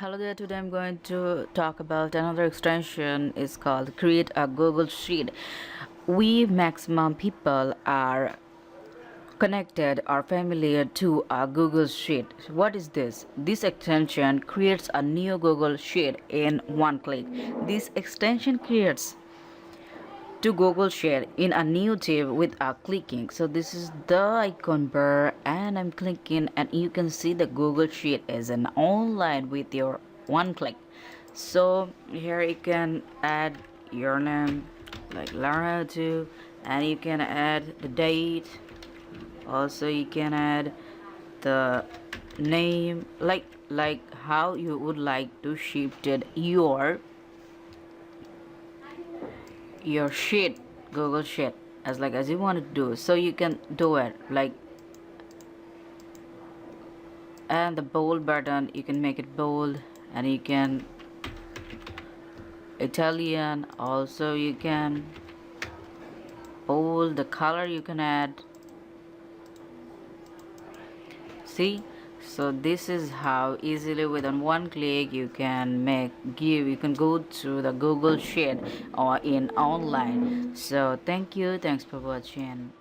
Hello there, today I'm going to talk about another extension. It's called Create a Google Sheet. We maximum people are connected or familiar to a Google Sheet. What is this? This extension creates a new Google Sheet in one click. This extension creates to Google Share in a new tab with a clicking. So this is the icon bar and I'm clicking and you can see the Google Sheet is an online with your one click. So here you can add your name like Lara too, and you can add the date. Also you can add the name like how you would like to shift it your sheet, Google Sheet, as you want to do. So you can do it like, and the bold button you can make it bold, and you can Italian also, you can bold the color, you can add. See, so this is how easily within one click you can you can go to the Google Sheet or in online. So thanks for watching.